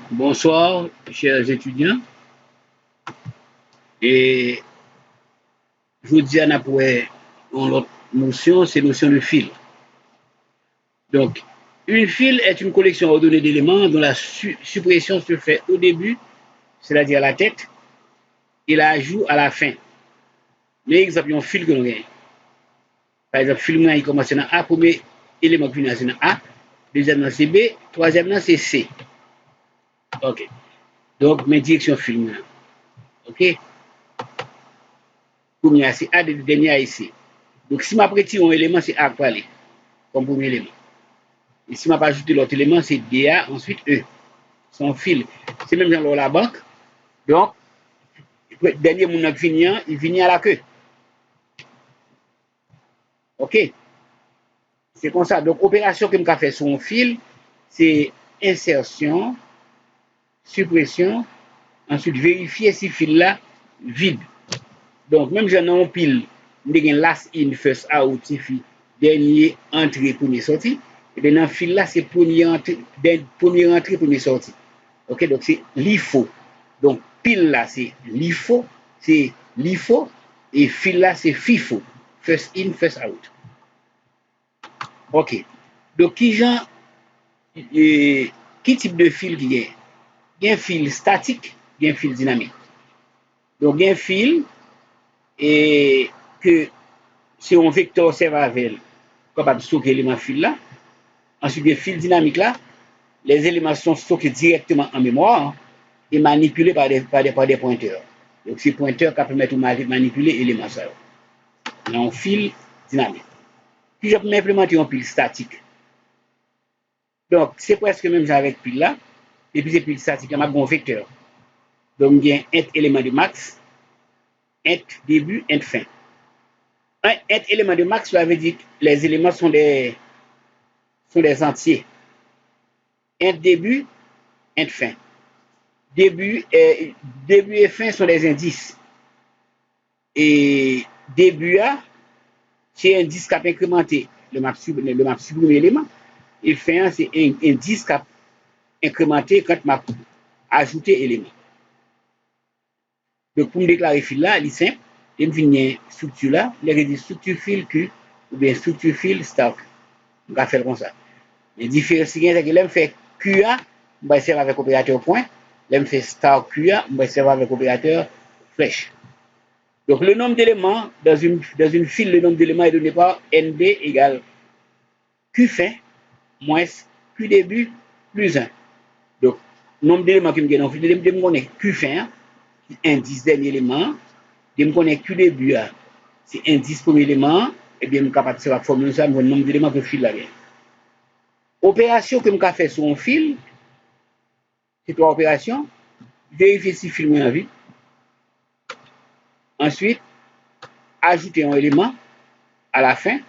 Bonsoir, chers étudiants. Et je vous dis à notre notion, c'est notion de fil. Donc, une file est une collection ordonnée d'éléments dont la suppression se fait au début, c'est-à-dire à la tête, et l'ajout à la fin. Mais exemple, un fil que nous avons. Par exemple, fil il commence dans A, premier élément qui vient dans A, deuxième c'est B, troisième c'est C. OK. Donc, mes directions fil. OK. Premier c'est A, dernier c'est C. Donc, si je retire un élément, c'est A pour aller, comme premier élément. Et si je ajoute l'autre élément, c'est DA, ensuite E. Son fil. C'est même dans la banque. Donc, le dernier monde qui vient, il vient à la queue. OK? C'est comme ça. Donc, opération que je fais sur un fil, c'est insertion, suppression, ensuite vérifier si le fil là vide. Donc, même si j'en ai un pile, j'ai un last in, first out, dernier entrée, premier sortie. Et bien, dans le fil là, c'est premier entrée, premier sortie. OK? Donc, c'est l'IFO. Donc, pile là, c'est l'IFO, et fil là, c'est FIFO. First in, first out. OK. Donc, qui type de fil il y a? Il y a un fil statique, il y a un fil dynamique. Donc, il y a un fil et que c'est un vecteur observable capable de stocker l'élément fil là. Ensuite, le fil dynamique là, les éléments sont stockés directement en mémoire et manipulés par des pointeurs. Donc, ces pointeurs qui permettent de manipuler l'élément ça. Un fil dynamique. Puis, je peux implémenter un fil statique. Donc, c'est presque même avec pile là. Et puis, c'est pile statique, il y a un vecteur. Donc, il y a un élément de max, un début, un fin. Un élément de max, ça veut dire que les éléments sont des entiers. Un début, un fin. Début et fin sont des indices. Et début A, c'est un indice qui a incrémenté le map supprimer l'élément. Et fin, c'est un indice qui a incrémenté quand m'a ajouté élément. Donc, pour me déclarer fil là, il est simple. Il me une structure là, il y a structure fil Q ou bien structure fil stock. On va faire comme ça. Les différences, c'est que là, je fais QA, on va servir avec opérateur point. Là, je fais star QA, on va servir avec opérateur flèche. Donc, le nombre d'éléments dans une file, le nombre d'éléments est donné par NB égale Q fin moins Q début plus 1. Donc, le nombre d'éléments qui me gagne en file, je me connais Q fin, indice dernier élément, je me connais Q début, c'est indice premier élément, et bien, je suis capable de faire la formule, ça, le nombre d'éléments que le fil là gagne. Opération que je fais sur un fil, c'est trois opérations. Vérifier si le fil est en vide. Ensuite, ajouter un élément à la fin.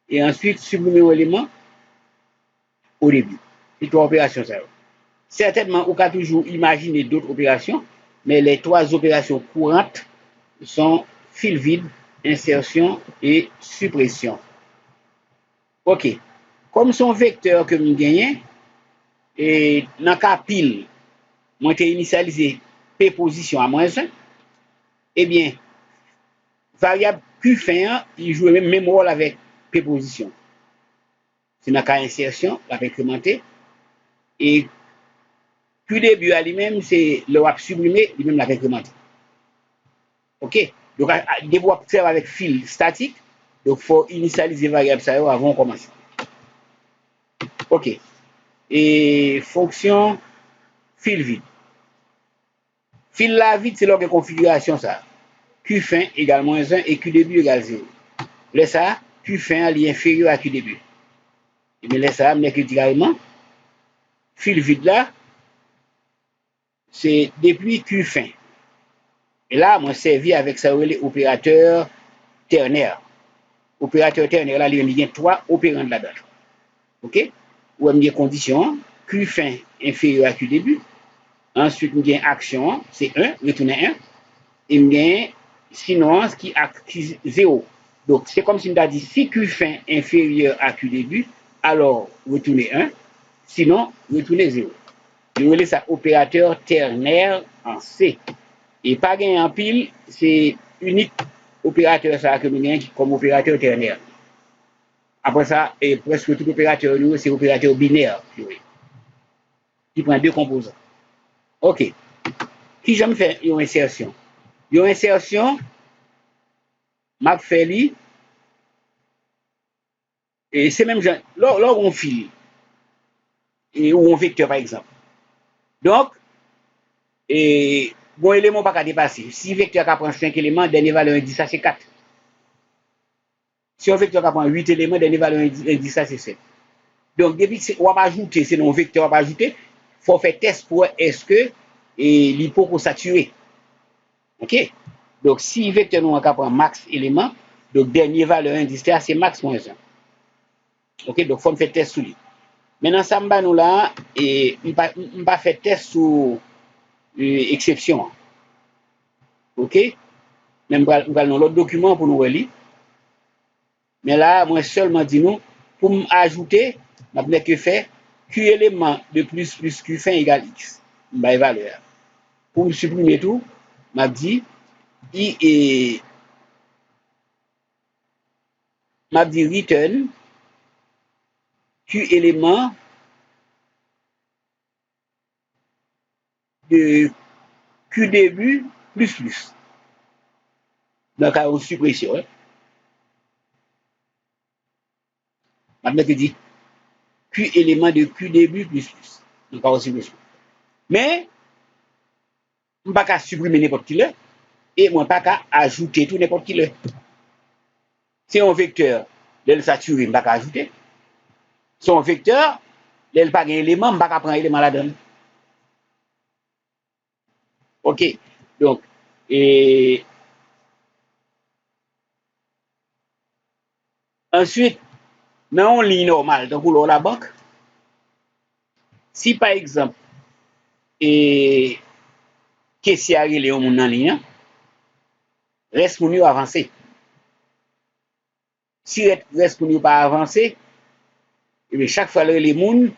Et ensuite, supprimer un élément au début. C'est trois opérations, ça. Certainement, on peut toujours imaginer d'autres opérations, mais les trois opérations courantes sont fil vide, insertion et suppression. OK. Comme son vecteur que je gagne, et dans le cas pile, moi j'ai initialisé P position à moins 1, eh bien, variable Q fin, il joue le même rôle avec P position. C'est dans le cas insertion, la incrémenté. Et Q début à lui-même, c'est le wap supprimé, lui-même la incrémenté. OK? Donc, des wap faire avec fil statique, donc il faut initialiser variable ça avant de commencer. OK. Et fonction fil vide. Fil la vide, c'est leur configuration ça. Q fin égale moins 1 et Q début égale 0. Là, ça, Q fin est inférieur à Q début. Et bien là, ça, mais carrément, fil vide là, c'est depuis Q fin. Et là, moi, servi avec ça, l'opérateur ternaire. Opérateur ternaire, là, il y a trois opérants là-dedans. OK? Ou il y a condition, Q fin inférieur à Q début. Ensuite, il y a action, c'est 1, retourner 1. Et il y a sinon, qui est 0. Donc, c'est comme si on a dit si Q fin inférieur à Q début, alors retournez 1, sinon retournez 0. Nous relève ça opérateur ternaire en C. Et pas gagné en pile, c'est unique opérateur ça que nous gagnons comme opérateur ternaire. Après ça, et presque tout opérateur, c'est opérateur binaire qui prend deux composants. OK. Qui j'aime faire une insertion? Une insertion, m'a fait li, et c'est même là où on file, et où on vecteur par exemple. Donc, et bon élément pas qu'à dépasser. Si vecteur qui prend 5 éléments, dernier valeur indice, ça c'est 4. Si un vecteur qui prend 8 éléments, dernier valeur indice, ça c'est 7. Donc, depuis que on va ajouter, c'est non vecteur, on va ajouter, il faut faire test pour est-ce que l'hypo saturé. OK? Donc, si vecteur nous prend max élément, donc dernier valeur indice, c'est max moins 1. OK? Donc, il faut faire test sur lui. Maintenant, ça me nous là, et on va faire test sur exception. OK? Même on va dans l'autre document pour nous relire. Mais là, moi seulement dis nous, pour m'ajouter, je n'ai que faire Q élément de plus Q fin égale X. Je vais évaluer. Pour me supprimer tout, je dis I et je dis return Q élément de Q début plus. Donc, à une suppression. Je dis Q élément de Q début plus. Donc, à une suppression. Mais, je ne peux pas supprimer n'importe qui là. Et je ne peux pas ajouter tout n'importe qui là. C'est un vecteur, l'elle saturé, je ne peux pas ajouter. C'est un vecteur, l'elle pas un élément, je ne peux pas prendre l'élément là-dedans. OK. Donc, et ensuite, dans une ligne normale, donc pour la banque, si par exemple, et caissier a relé au monde dans la ligne, reste pour nous avancer. Si reste pour nous pas avancer, et bien chaque fois les monde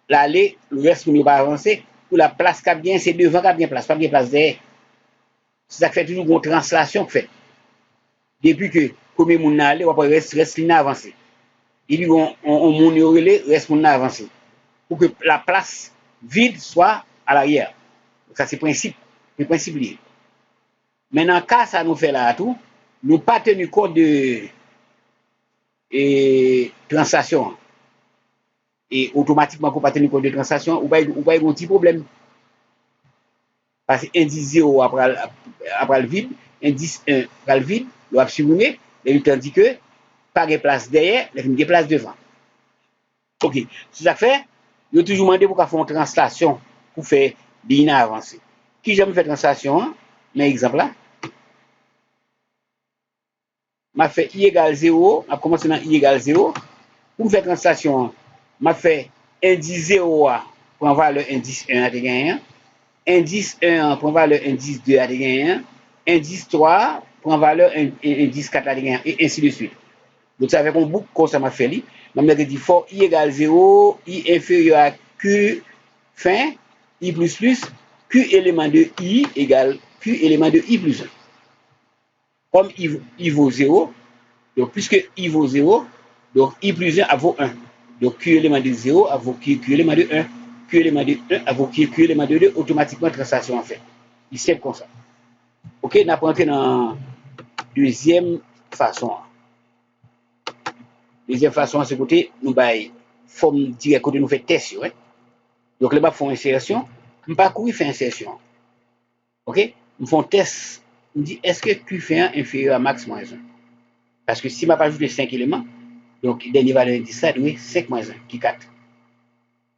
l'aller, le reste pour nous pas avancer, pour la place qui bien, c'est devant qui bien place, pas bien place derrière. C'est ça qui fait toujours une translation qui fait. Depuis que premier monde n'a allé, on va reste ligne avancé. Il dit on monde relé, reste pour nous avancer. Pour que la place vide soit à l'arrière. Ça c'est le principe lié. Maintenant, cas ça nous fait là tout, nous pas tenu compte de transaction. Et automatiquement, pour pas tenir compte de transaction, ou pas un petit problème. Parce que indice 0 après le vide, indice 1 après le vide, il va supprimer, et tandis que pas de place derrière, il y a une place devant. OK. C'est ça fait, il a toujours demandé pour faire une translation pour faire bien avancer. Qui j'aime faire translation, mais exemple là, m'a fait I égale 0, m'a commencé dans I égale 0. Pour me faire translation, m'a fait indice 0 pour valeur indice 1 à gagner, indice 1 pour valeur indice 2 à gagner, indice 3 pour valeur indice 4 à gagner, et ainsi de suite. Donc, ça fait qu'on boucle comme ça m'a fait li. M'a dit for I égale 0, I inférieur à Q fin, I plus, Q élément de I égale Q élément de I plus 1. Comme I vaut 0, donc puisque I vaut 0, donc I plus 1 vaut 1. Donc Q élément de 0 vaut Q élément de 1. Q élément de 1 vaut Q élément de 2, automatiquement translation en fait. Il sait comme ça. OK, on a rentré dans deuxième façon. Deuxième façon, c'est côté, nous bail forme direct côté nous fait test. Ouais? Donc là-bas, font insertion. On pas courir faire insertion. OK? Nous font test. On dit est-ce que Q fait 1 inférieur à max moins 1? Parce que si je n'ai pas ajouté 5 éléments, donc dernier valeur indice ça, oui, 5 moins 1, qui 4.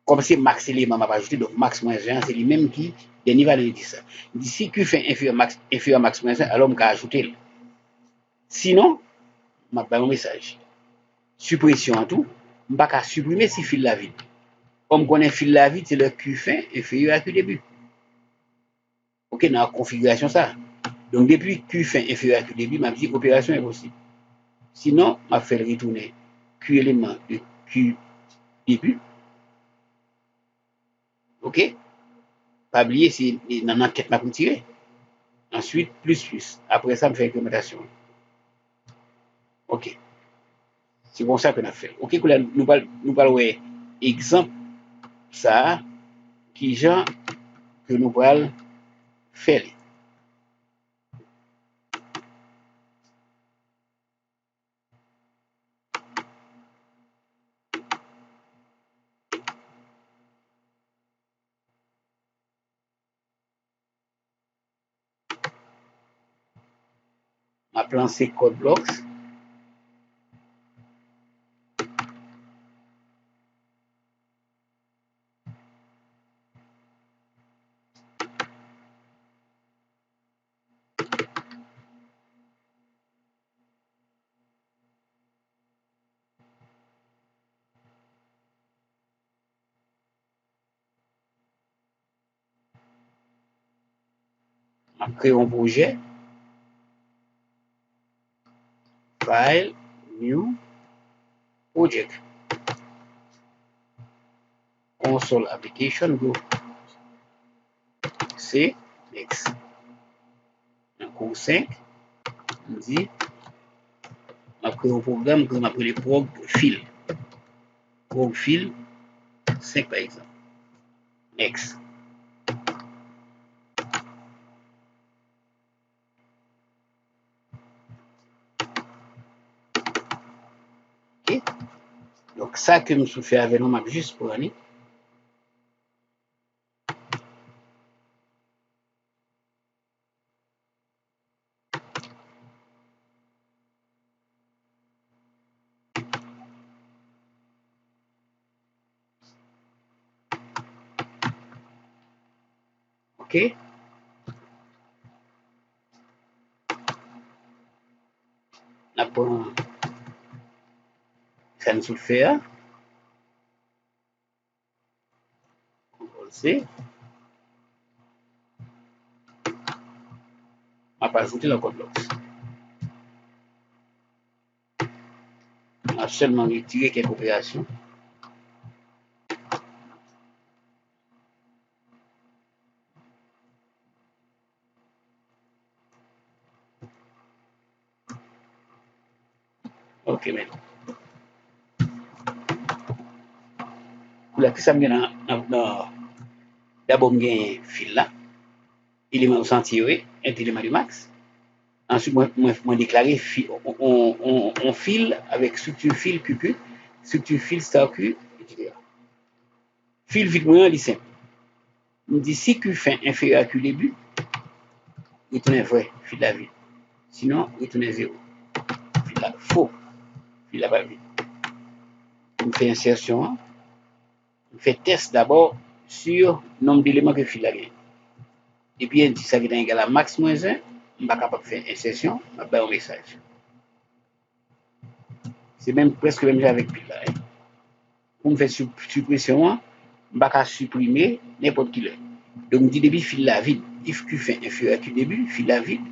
Comme c'est max élément, je n'ai pas ajouté, donc max moins 1, c'est lui même qui dernier valeur indice ça. Si Q fait inférieur à max moins 1, alors je vais ajouter. Sinon, je vais un message. Suppression en tout, je ne vais pas supprimer si fil la vide. Comme on connaît fil la vide, c'est le Q fin inférieur à Q début. OK, dans la configuration ça. Donc depuis Q fin inférieur à Q début, ma petite opération est possible. Sinon, je vais faire retourner Q élément de Q début. OK? Pas oublier, c'est dans la tête, je tirer. Ensuite, plus. Après ça, je fais incrémentation. OK. C'est comme ça qu'on a fait. OK, nous parlons exemple, ça, qui genre que nous parlons faire. Ma plan c'est code blocks. Je crée un projet. File, New, Project. Console Application, Go. C, Next. Un cours 5, on dit, on crée un programme qu'on appelle prog fil. Prog fil 5 par exemple. Next. OK? Donc, ça que je fais avec nous, juste pour aller. OK? Après, ça nous fait. CTRL C. On va ajouter le code blocks. On a seulement retiré quelques opérations. OK, maintenant. Pour la ça me d'abord, je fil là. Élément au tiré, un élément du max. Ensuite, moi déclarer on fil avec structure fil QQ, structure fil star Q, etc. Fil vide moyen, il est simple. On dit si Q fin inférieur à Q début, retourne vrai, fil la vide. Sinon, retourne 0. Fil là, faux, fil là pas vide. On fait insertion, on fait test d'abord sur le nombre d'éléments que fil a gagné. Et puis, on dit ça est égal à max moins 1, on va capable de faire insertion, on va un message. C'est même presque même avec pile là. Hein. Pour me faire suppression, on va supprimer n'importe qui là. Donc, on dit début fil la vide. If Q fait inférieur à Q début, fil la vide.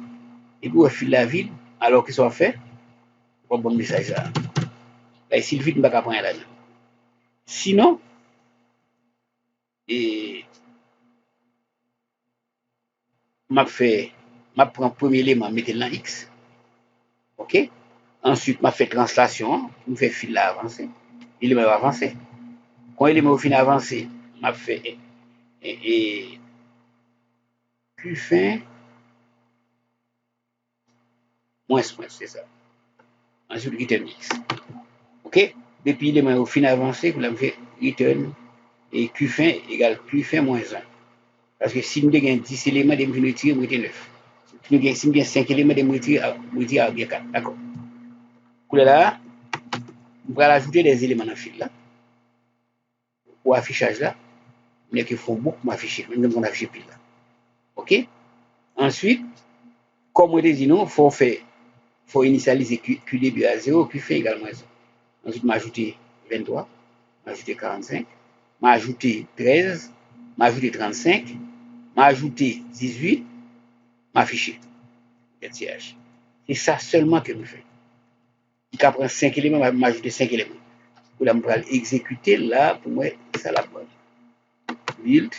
Et puis, on fil la vide, alors qu'il soit fait, on va bon message là. Là, ici, le vide, on va pas prendre là. Sinon, et je prends le premier élément, mettre dans X. OK? Ensuite, je fais translation, je fais fil là avancé. L'élément va avancer. Quand l'élément fin avancé, je fais Q fin moins, c'est ça. Ensuite, return X. OK? Depuis l'élément au fin avancé, je fais return et Q fin égale Q fin moins 1. Parce que si nous avons 10 éléments, je vais retirer 9. Si nous avons 5 éléments, je vais retirer 4. D'accord. Là, on va ajouter des éléments dans le fil là. Pour affichage là, mais qu'il faut beaucoup m'afficher, même on affiche pile là. OK? Ensuite, comme on dit, il faut initialiser Q début à 0, Q fait également 0. Ensuite, m'ajouter 23, m'ajouter 45, m'ajouter 13, m'ajouter 35, m'ajouter 18, m'afficher. C'est ça seulement que nous faisons. Il prend 5 éléments, m'ajouter 5 éléments. Pour là, je exécuter là, pour moi, ça la bonne. Build.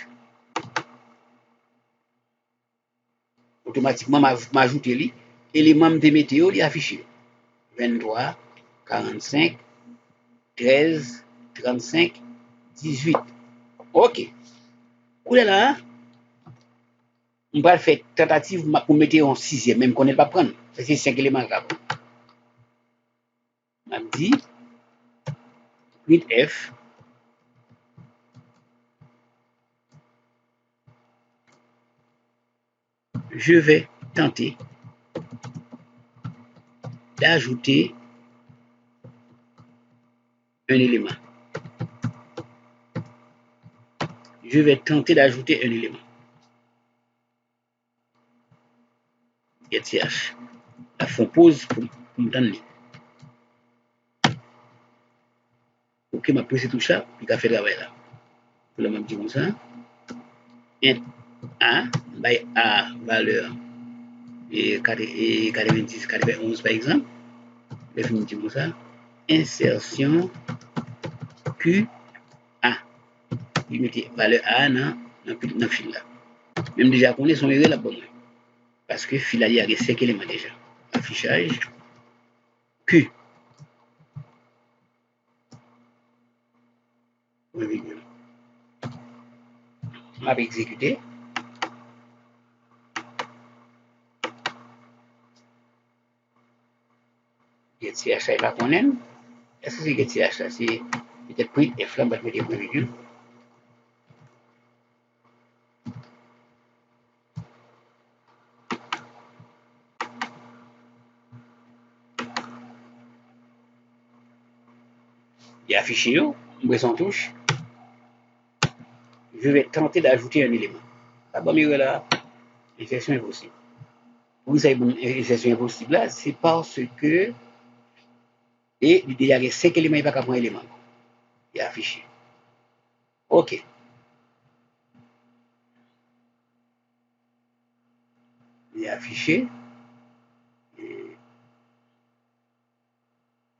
automatiquement m'ajouter l'élément de météo, il affiché 23, 45, 13, 35, 18. OK. Où est là? On va faire tentative pour mettre en sixième, même qu'on n'est pas prendre. C'est 5 éléments. On dit print F. Je vais tenter d'ajouter un élément. Je vais tenter d'ajouter un élément. GetCH. La font pause pour me donner. Ok, ma pose tout ça, puis qu'a fait travail là. Pour le même petit comme ça. Int A, by A valeur et 90, 91 par exemple. Définitivement ça. Insertion Q A. Il mettait valeur A dans le fil là. Même déjà qu'on est son erreur là pour moi. Parce que fil là, il y a 5 éléments déjà. Affichage Q. On va exécuter. GetCH là, il va connaître. Est-ce que c'est GetCH là? C'est peut-être print F là, on va mettre des points virgule. Il y a affiché, on met son touche. Je vais tenter d'ajouter un élément. La bonne erreur là, insertion impossible. Vous savez, insertion impossible là, c'est parce que et il y a 5 éléments, il n'y a pas qu'à prendre élément. Il y a affiché. OK. Il y a affiché. Et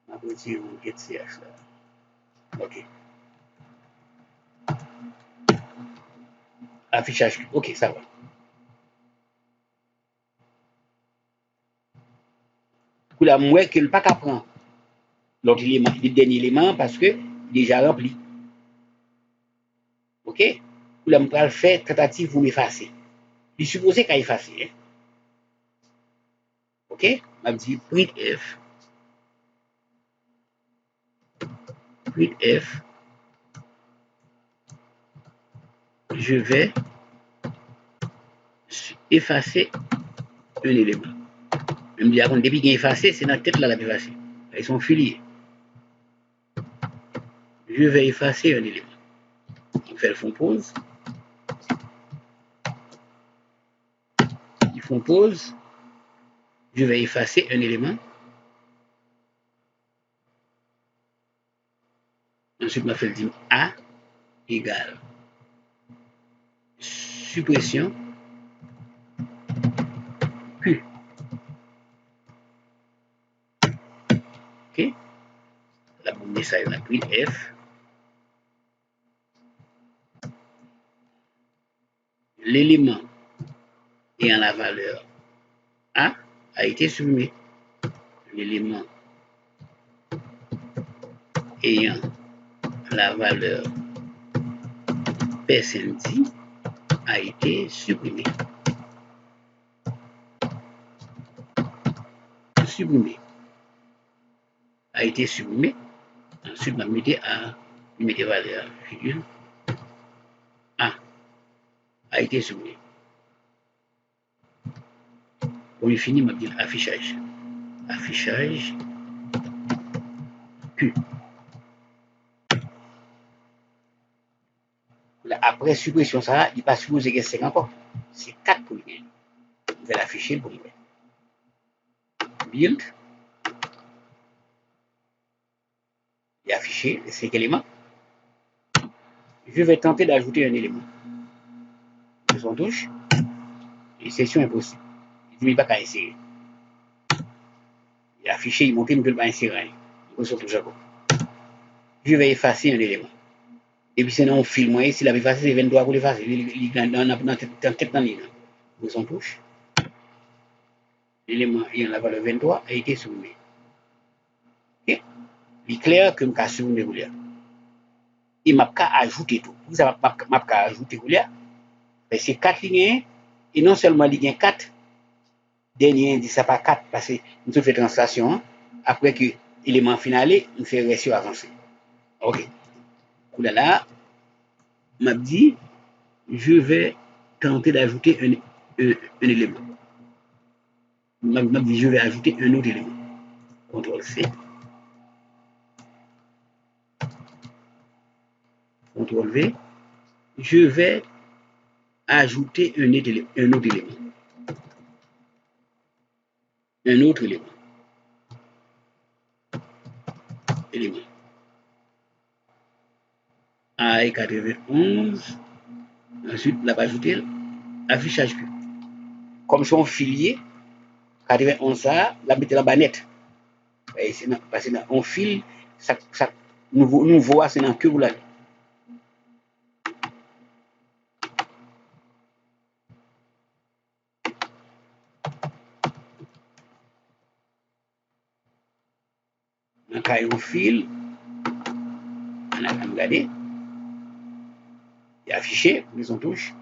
on va retirer mon GetCH là. OK. Affichage. OK, ça va. Pour la moi que le pas qu'à prendre l'autre élément, le dernier élément parce que déjà rempli. OK? Pour la me faire tentative pour m'effacer. Il supposé qu'à effacer. Hein? OK? On dit print F. Print F. Je vais effacer un élément. Même dire qu'on depuis qu'il est effacé, c'est dans la tête là la effacer. Ils sont filiés. Je vais effacer un élément. Ils font pause. Ils font pause. Je vais effacer un élément. Ensuite, je vais dire A égale suppression Q. OK? La bombe de ça, on a pris F. L'élément ayant la valeur A a été supprimé. L'élément ayant la valeur percenti a été supprimé. Supprimé. A été supprimé. Ensuite, on mettre valeur virgule A été supprimé. On finit, on dire affichage. Affichage Q. Là, après suppression, ça, il pas supposé que 5 encore. C'est 4 pour lui. On va l'afficher pour moi. Build. Il est affiché les 5 éléments. Je vais tenter d'ajouter un élément. De son touche. Insertion impossible. Il ne dit pas qu'à insérer. Il est affiché, il montre qu'il ne peut pas insérer. Il son touche encore. Je vais effacer un élément. Et puis sinon, on filme, s'il avait effacé, c'est 23 pour l'effacer. Il est dans tête dans l'île. De son touche. l'élément ayant la valeur 23 a été supprimé. Okay? Il est clair que je vais supprimer. Et m'a ajouté tout. Vous savez, m'a ajouté c'est 4 lignes. Et non seulement il y a 4, dernier indice, ça pas 4 parce que nous faisons translation. Après que l'élément finalé, nous faisons ratio avancé. Ok. Là, m'a dit, je vais tenter d'ajouter un élément. M'a dit, je vais ajouter un autre élément. CTRL C. CTRL V. Je vais ajouter un autre élément. Un autre élément. A91. Ensuite, la page ajouter affichage plus. Comme son filier, 91 ça, la mettre la banette. Parce que on file, ça nous voit, c'est dans que vous l'avez. Dans cas où fil, on a regardé, il est affiché, ils ont touche.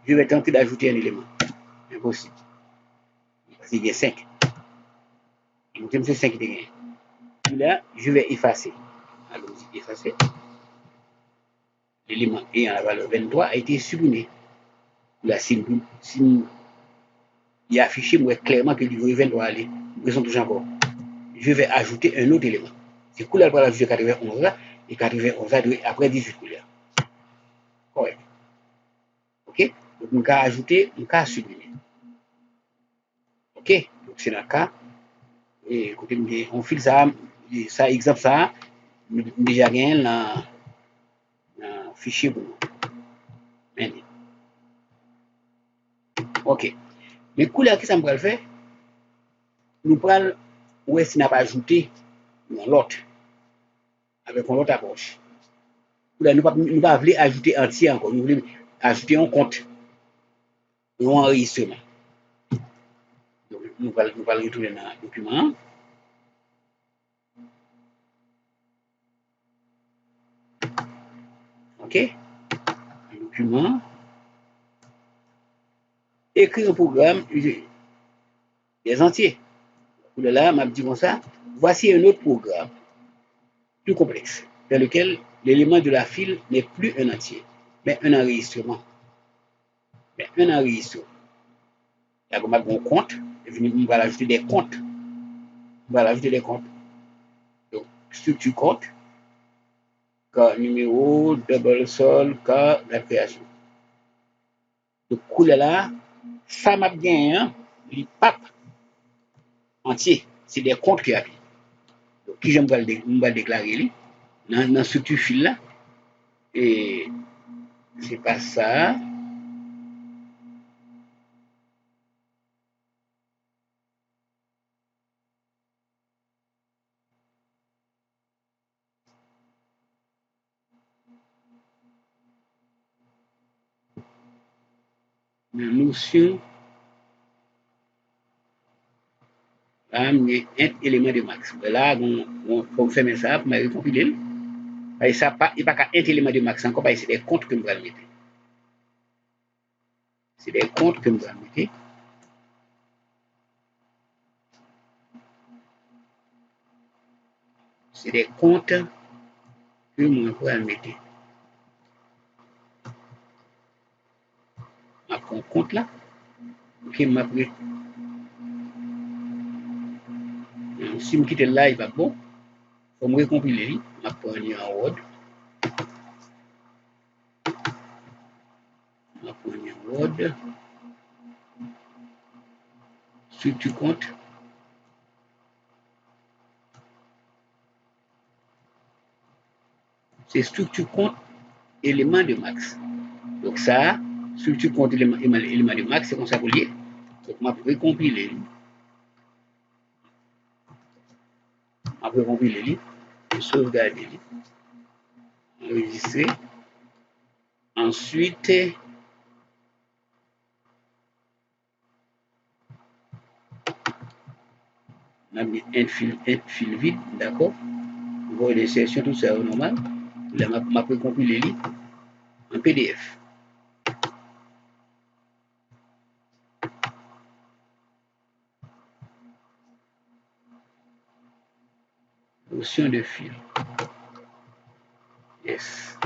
Je vais tenter d'ajouter un élément. Impossible. Parce qu'il y a 5. Donc, je me fais 5 degrés. Là, je vais effacer. Alors, effacer. L'élément ayant la valeur 23 a été supprimé. Là, si il est affiché, moi, clairement que le niveau 23 allait. Ils sont toujours encore. Je vais ajouter un autre élément. C'est couleur pour ajouter 91 là, et 91 là, après 18 couleurs. Correct. Ok? Donc, on va ajouter, on va supprimer. Ok? Donc, c'est dans le cas. Et écoutez, on file ça, exemple ça, déjà rien dans le fichier pour nous. Ok. Mais couleur, qu'est-ce qu'on va faire? Nous prenons, où est-ce qu'on n'a pas ajouté dans l'autre, avec une autre approche. Nous ne pouvons pas ajouter entier encore, nous voulons ajouter un compte, un enregistrement. Donc, nous allons retourner dans le document. Ok? Document. Écrire un programme, des entiers. Là, m'a dit comme ça. Voici un autre programme, plus complexe, dans lequel l'élément de la file n'est plus un entier, mais un enregistrement. Il y a comme un compte, et on va ajouter des comptes. Donc, structure compte, cas numéro, double sol, cas la création. Donc, là, ça m'a bien, les papes entiers, c'est des comptes qui a. Donc, qui j'aime pas le déclarer, dans la structure file là, et c'est pas ça. La notion, là, il y a un élément de max. Là, on fait ça, pour me compiler. Il n'y a pas qu'un élément de max encore, c'est des comptes que nous allons mettre. C'est des comptes que nous allons mettre. C'est des comptes que nous allons mettre. Je prends un compte là. Ok, si je quitte là, il va bon. Il faut me recompiler. Je prends un Word. Je prends un Word. Structure compte. C'est structure compte élément de max. Donc ça, structure compte élément de max, c'est comme ça pour lier. Donc je vais recompiler. Je vais recompiler. Sauvegarder. Enregistrer. Ensuite, On a bien un fil vide, d'accord? Void d'insertion, tout ça est normal. Là, je peux compiler en PDF. Notion de fil. Yes.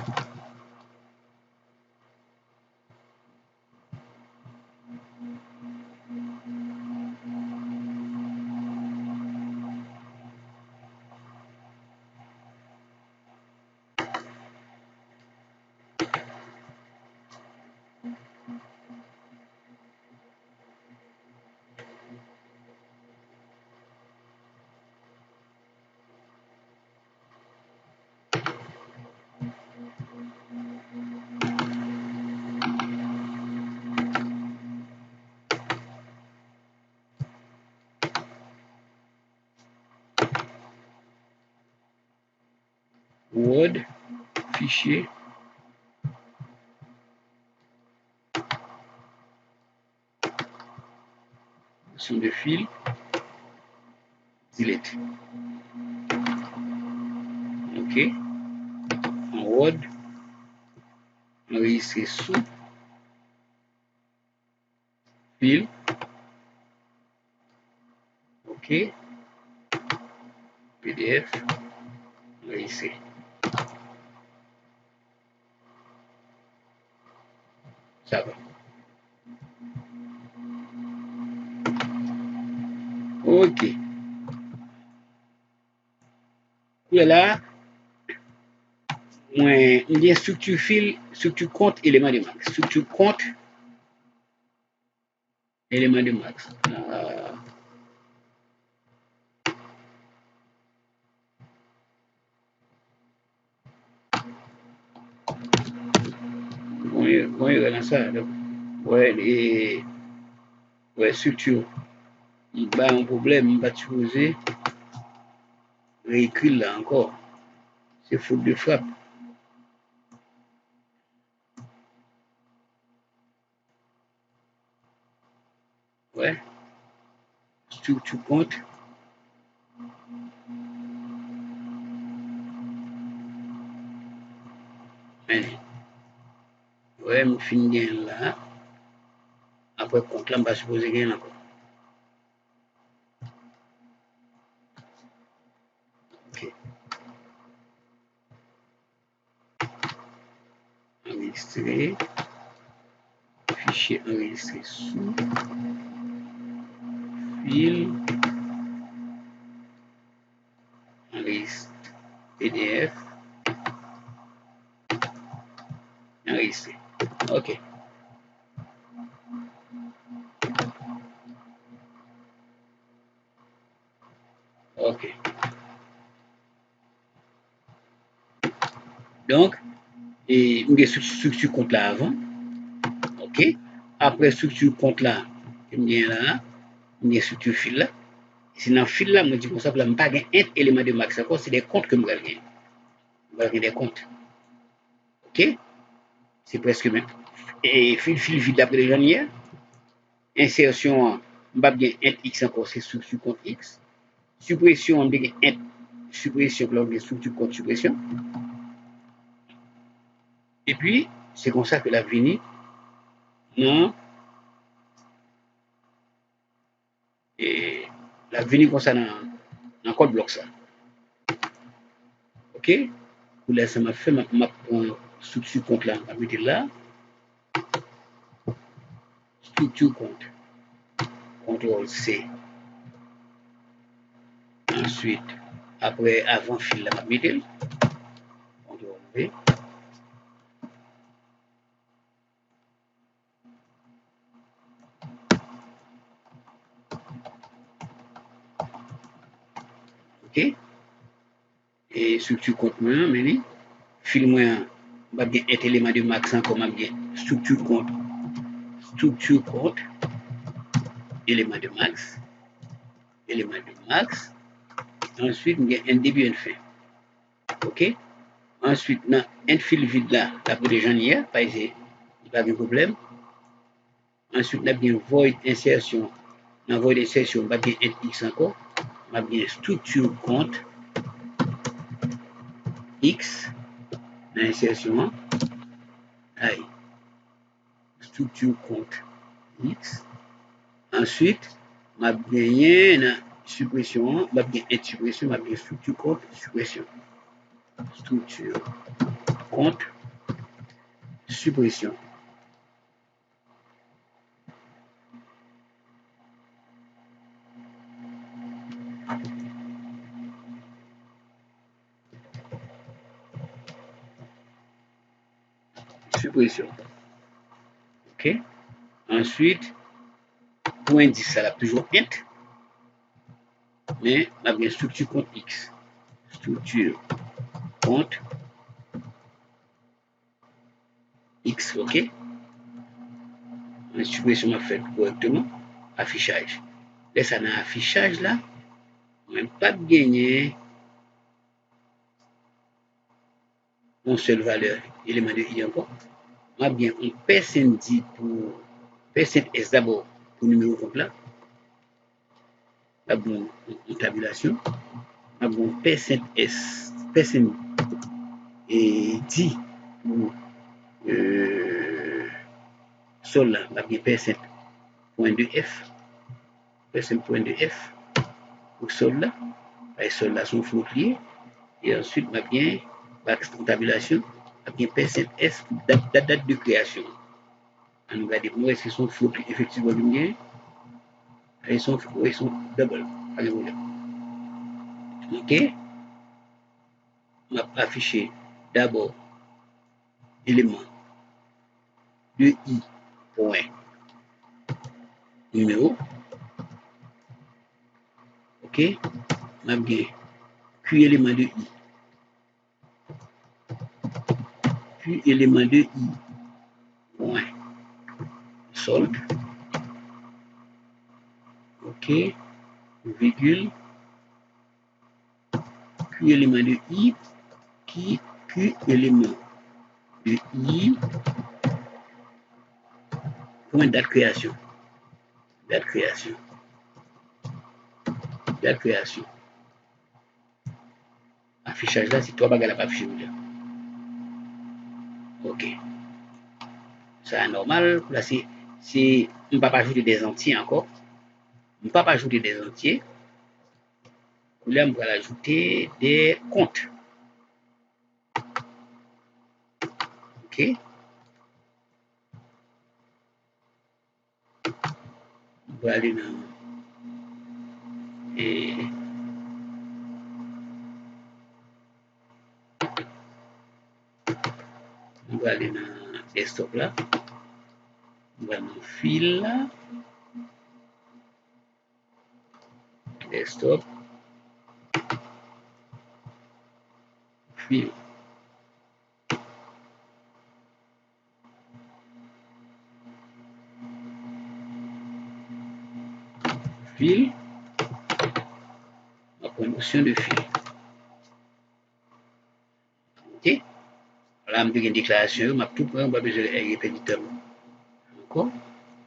Word, fichier. Notion de fil. Delete. OK. En Word, enregistrer sous fil. OK. PDF. Enregistrer. Ça va. OK. Et là, il y a structure fil, structure compte, élément de max. Structure compte, élément de max. Bon, il y a ça. Donc, ouais, et ouais, structure. Il y a un problème, il va supposer réécrire là encore. C'est faute de frappe. Ouais. Structure compte. Ouais, je finis là. Après, compte là, je vais supposer qu'il y a encore. OK. Enregistrer. Fichier enregistré sous. Fil. Enregistre. PDF. Enregistré. OK. OK. Donc, et une structure compte là avant. OK. Après structure compte là, bien là, une structure fil là. Si dans le fil là, je dis comme ça, je n'ai pas un élément de max encore, c'est des comptes que je vais gagner. Je vais gagner des comptes. OK. C'est presque même. Et fil vide après les janières. Insertion, je vais bien int x encore, c'est structure compte x. Suppression, on dit int suppression, là, on structure compte suppression. Et puis, c'est comme ça que la vini, non, et la vini comme ça dans le code bloc ça. OK? Pour là, ça m'a fait ma structure compte là, on va mettre là. Structure compte. CTRL C. Ensuite, après, avant fil là, on va mettre CTRL V. OK? Et structure compte moi, mais fil moi, va bien être élément de max encore, bien structure compte, élément de max, ensuite, il y a un début et une fin. OK? Ensuite, dans un fil vide là, d'après les gens hier, pas il pas de problème. Ensuite, on a bien void insertion. Dans void insertion, on va bien un x encore. m'a bien structure compte X dans l'insertion. Aïe, structure compte X. Ensuite, m'a bien suppression, m'a bien suppression, m'a bien structure compte suppression. Structure compte suppression. Suppression. OK? Ensuite, pour indice, ça a toujours int, mais m'a bien structure compte X. Structure compte X, OK? La suppression m'a fait correctement. Affichage. Laisse ça dans l'affichage là, même pas de gagner une seule valeur, élément de I encore. M'a bien un percent pour percent S d'abord pour numéro compte là. M'a bon une tabulation. M'a bon percent S, percent et D pour sol là, m'a bien percent point de F. Percent point de F pour sol là. Et sol là sont flottliers. Et ensuite, m'a bien tabulation, m'a bien percent S pour date de création. On va dire, est-ce qu'ils sont flottés effectivement bien? Ils sont double. Allez, voilà. OK? On va afficher d'abord élément de I point numéro. OK? On va bien puis élément de I. Puis élément de I point solde. OK? Virgule. Puis élément de I qui puis élément de I point date création. Date création. Date création. Affichage là, c'est trois bagages à pas afficher. OK. Ça est normal. Là, c'est on ne peut pas ajouter des entiers encore. On ne peut pas ajouter des entiers. Là, on va ajouter des comptes. OK. On va aller dans et on va aller dans desktop là. On va dans fil là. Desktop. Fil. Fil. On va prendre notion de fil. OK. Là, je vais une déclaration. Je vais tout prendre. Je vais besoin de répétiteur. D'accord.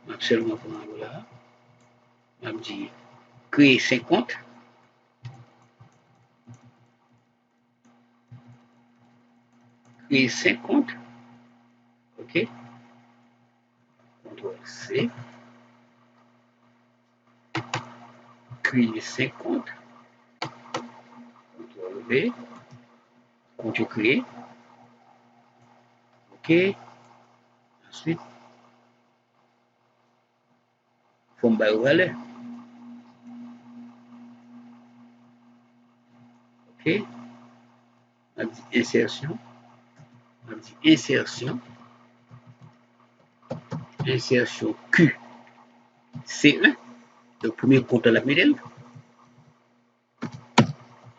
Je vais seulement prendre là. Je vais dire créer 50. Créer 50. OK. CTRL C. Créer 50. CTRL V. CTRL créer. OK. Ensuite, forme by valeur. OK. On dit insertion. On dit insertion. Insertion Q. C1. Donc, premier compte à la médaille.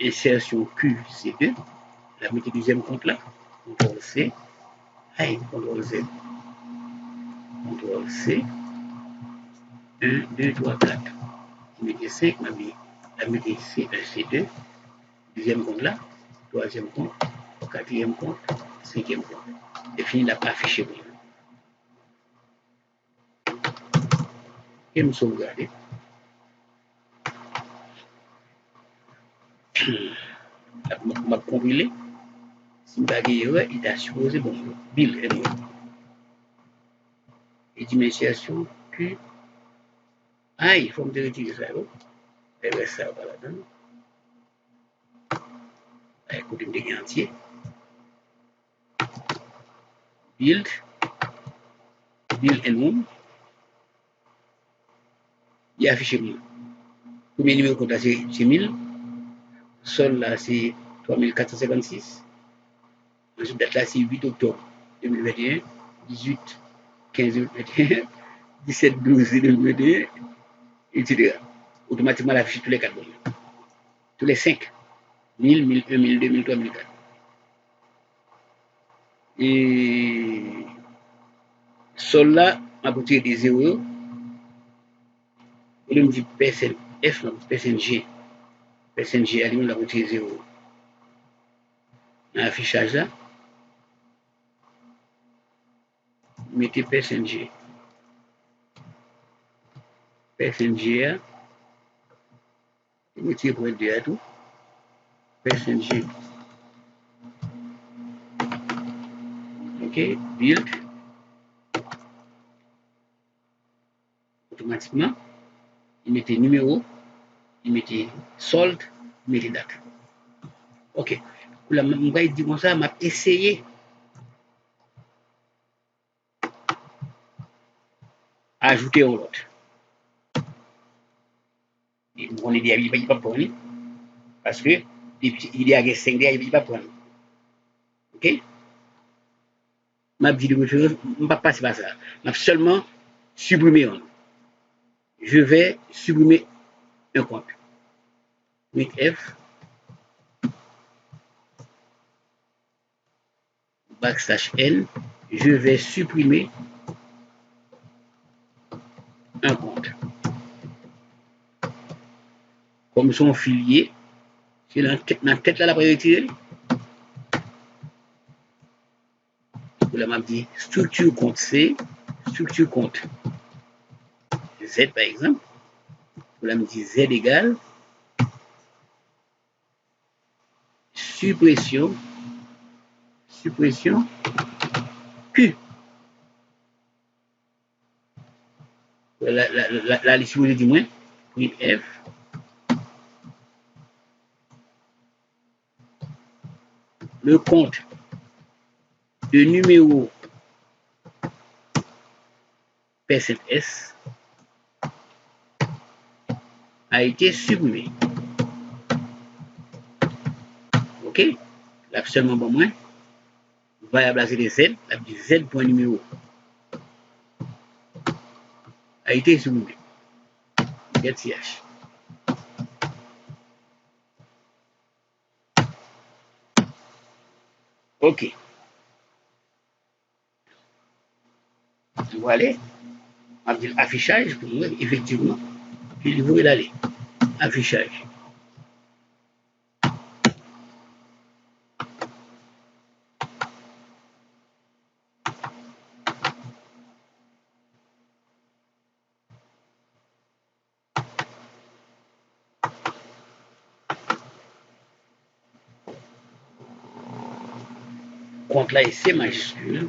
Insertion Q, C2. La mettez deuxième compte là. CTRL C. Aïe, CTRL Z. CTRL C. 1, 2, 3, 4. Vous mettez 5, la mettez C1, C2. Deuxième compte là. Troisième compte. Quatrième compte. Cinquième compte. Et fini la pas affiché. Et nous sauvegarder. m'a compilé. Si je n'ai il a supposé, bon, Bill et moi. Et dimension Q. Ah, il faut me retirer ça. Et bien, ça va là-dedans. Écoutez, me entier. Build and home. Il y a affiché 1000. Premier numéro compte c'est 1000. Sol là, c'est 3456. Ensuite, date là, c'est 8 octobre 2021. 18, 15 2021. 17, 12 2021. Etc. Automatiquement, l'affiche tous les 4 bonnes. Tous les 5. 1000, 1001, 1002, 1003, 1004. Et sol là, ma boutique des 0. Il me dit personne F, personne G. Personne G, elle la boutique 0. Dans l'affichage là, mettez personne G. Personne G, mettez pour être à tout. Personne G. OK, build. Automatiquement, il mettait numéro, il mettait solde, il mettait date. OK. Là, je vais dire comme ça, je vais essayer ajouter un autre. On est dit, il ne va pas prendre. Parce que il y a 5 il ne va pas prendre. OK? Ma vidéo de référence, je ne vais pas passer par ça. Je vais seulement supprimer un. Je vais supprimer un compte. F, \n, je vais supprimer un compte. Comme son filier, c'est dans la tête là la priorité. Là, m'a dit structure compte C, structure compte Z par exemple. Là, m'a dit Z égale suppression Q. Là, les supposés du moins, print F. Le compte de numéro P7S a été supprimé. OK? Là, seulement pour moi, variable à Z, la Z point numéro a été supprimé. Get CH. OK. Voilà. On va dire affichage pour moi, effectivement. Puis vous pouvez aller. Affichage. Compte là, c'est majuscule.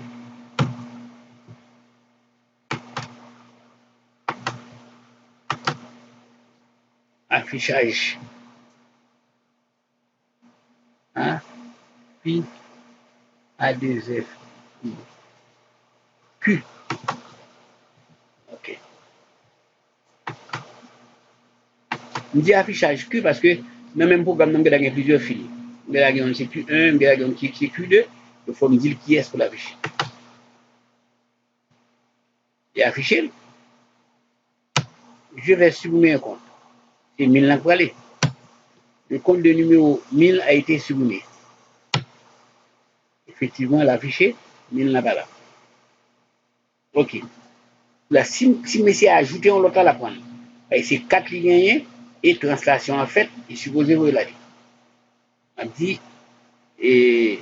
Affichage. Hein? Puis A2F. Q. OK. Je dis affichage Q parce que dans le même programme, nous avons plusieurs fils. Nous avons un Q1, nous avons un Q2. Il faut me dire qui est pour l'afficher. Et affiché. Je vais supprimer un compte. C'est 1000 là pour aller. Le compte de numéro 1000 a été supprimé. Effectivement, l'affiché, 1000 là bas là. OK. Là, si monsieur a ajouté un local à prendre, c'est 4 lignes et translation en fait, il supposé vous là. On dit, et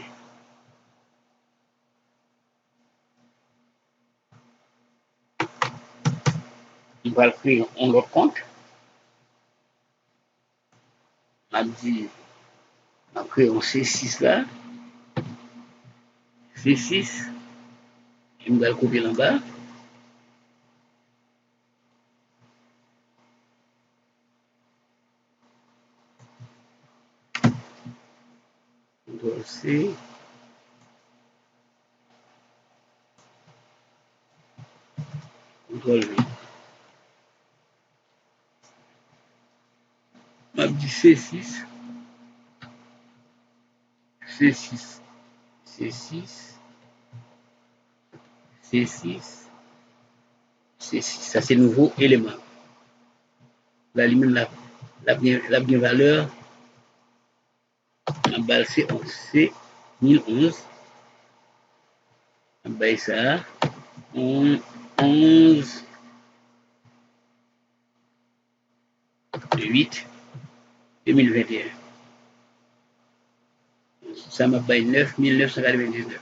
il va créer un autre compte. On dit Après, on C6 là. C6. Je vais le copier en bas. CTRL C. CTRL V. On dit C6. C6. C6. C6. C6. Ça, c'est nouveau élément. La limite, la bien valeur. En bas, c'est 11. C'est 1011. En bas, ça. 11. 8. 2021. Ça m'a payé 9 999.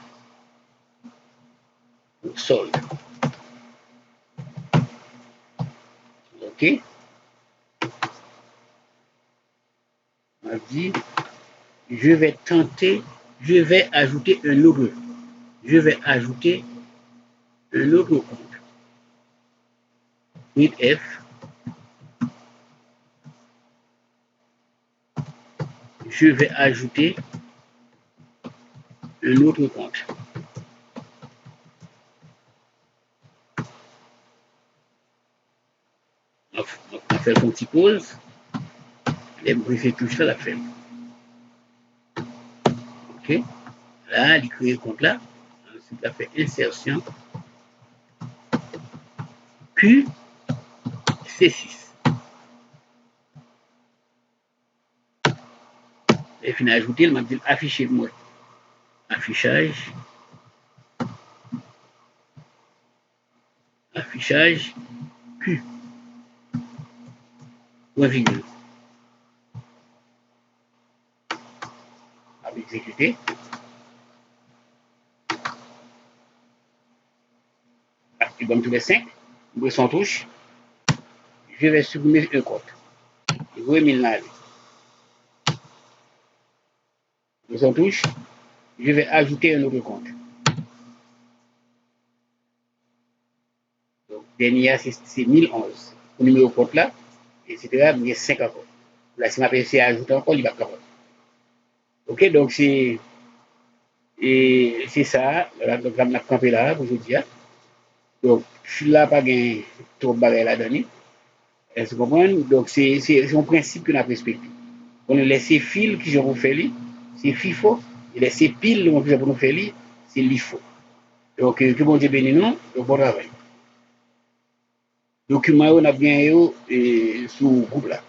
Solde. OK. On a dit, je vais tenter, je vais ajouter un autre. Je vais ajouter un autre compte. With F. Je vais ajouter un autre compte. On fait une petite pause. Les briefs tout ça, la fait. OK. Là, il crée le compte là. Ensuite, il fait insertion. Puis, C6. Et puis, ajouter, il m'a dit afficher moi. Affichage. Affichage. Puis, point virgule. À exécuter. Il donne tous les 5. Vous son touche. Je vais supprimer un compte. Je vais mettre là. Vous son touche. Je vais ajouter un autre compte. Donc, dernier, c'est 1011. Le numéro de compte là, etc. Il y a 5 encore. Là, si ma PC ajoute encore, il va pas. OK, donc c'est ça. Donc, là, on a campé là pour aujourd'hui. Donc, je suis là, pas gain trop de bagages là-dedans. Est-ce que vous comprenez? Donc, c'est un principe que nous avons respecté. On laisse ces fils qui ont fait, c'est FIFO, et laisse ces piles qui ont fait, c'est LIFO. Donc, que bon Dieu bénisse nous, donc bon travail. Document, on a bien eu sur le groupe là.